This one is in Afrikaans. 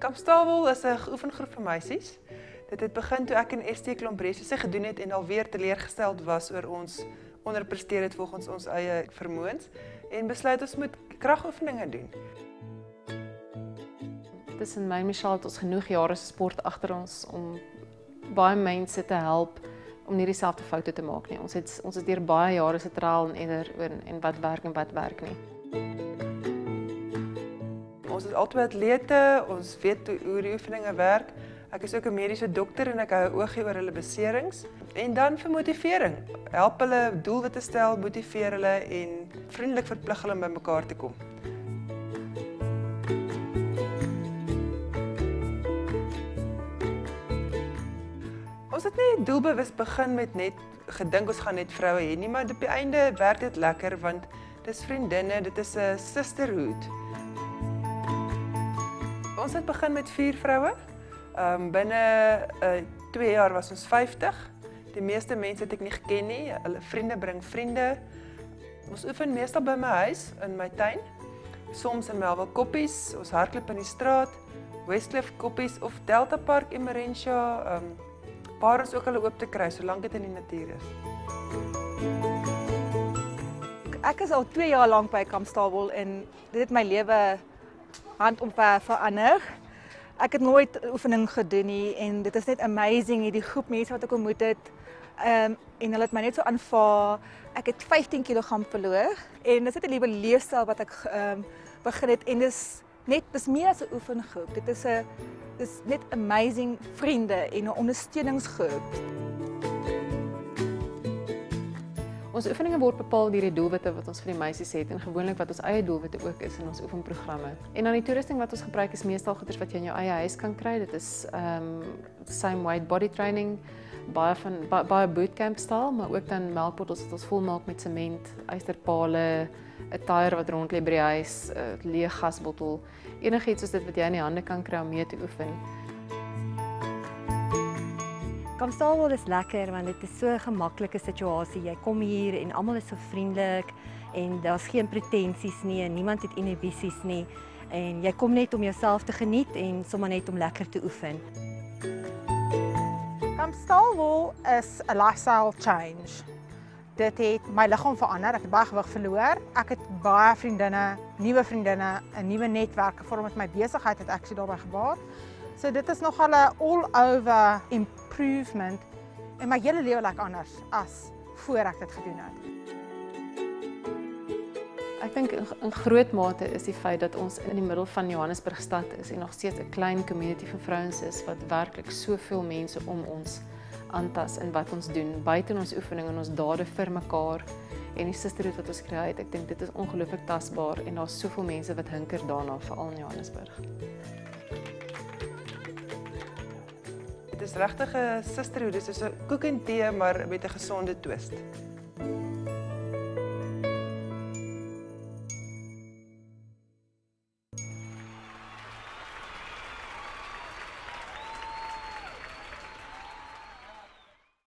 Kamp Staalwol is 'n oefengroep vir meisies. Dit het begin toe ek en ST Klombresiese gedoen het en alweer teleurgesteld was oor ons onderpresteer het volgens ons eie vermoëns en besluit ons moet kragoefeninge doen. Tussen my en Michelle het ons genoeg jare sport agter ons om baie mense te help om nie dieselfde foute te maak nie. Ons het deur baie jare se trial en error en wat werk nie. Ons is albei atlete, ons weet hoe die oefeninge werk. Ek is ook 'n mediese dokter en ek hou 'n oogie oor hulle beserings. En dan vir motivering. Help hulle doelwitte stel, motiveer hulle en vriendelik verplig hulle om by mekaar te kom. Ons het nie doelbewus begin met net gedink ons gaan net vroue hê nie, maar op die einde werk dit lekker want dis vriendinne, dit is 'n sisterhood. Ons het begin met 4 vroue. Binne 2 jaar was ons 50. Die meeste mense het ek nie geken nie. Hulle vriende bring vriende. Ons oefen meestal by my huis in my tuin. Soms in Melville Koppies, ons hardloop in die straat, Westcliff Koppies of Delta Park in Marentia. Paar is ook hulle oop te kry solank dit in die natuur is. Ek is al 2 jaar lank by Kamp Staalwol en dit het my lewe handomver verander. Ek het nooit oefening gedoen nie en dit is net amazing hierdie groep mense wat ek ontmoet het. En hulle het my net so aanvaar. Ek het 15 kg verloor en dis net 'n nuwe leefstyl wat ek begin het en dis meer as 'n oefengroep. Dit is net amazing vriende en 'n ondersteuningsgroep. Ons oefeninge word bepaal deur die doelwitte wat ons vir die meisies het en gewoonlik wat ons eie doelwitte ook is in ons oefenprogramme. En dan die toerusting wat ons gebruik is meestal goeders wat jy in jou eie huis kan kry. Dit is same weight body training, baie bootcamp styl, maar ook dan melkbottels wat ons volmaak met sement, ysterpale, 'n tyre wat rond lê by die huis, 'n leë gasbottel, enigiets soos dit wat jy in die hande kan kry om mee te oefen. Kamp Staalwol is lekker want dit is so 'n gemaklike situasie. Jy kom hier en almal is so vriendelik en daar's geen pretensies nie en niemand het inhibisies nie en jy kom net om jouself te geniet en sommer net om lekker te oefen. Kamp Staalwol is 'n lifestyle change. Dit het my liggaam verander, ek het baie gewig verloor. Ek het baie vriendinne, nuwe vriendinne, 'n nuwe netwerk gevorm met my besigheid het ek daarbey gebaat. So dit is nogal 'n all-over improvement en my hele lewe lyk anders as voor ek dit gedoen het. Ek dink in groot mate is die feit dat ons in die middel van Johannesburg stad is en nog steeds 'n klein community van vrouens is wat werklik soveel mense om ons aantas in wat ons doen, buite ons oefening en ons dade vir mekaar en die sisterhood wat ons kry. Ek dink dit is ongelooflik tasbaar en daar's soveel mense wat hinker daarna, veral in Johannesburg. Dit is regtig 'n sisterhood, dit is 'n koek en tee maar met 'n gesonde twist.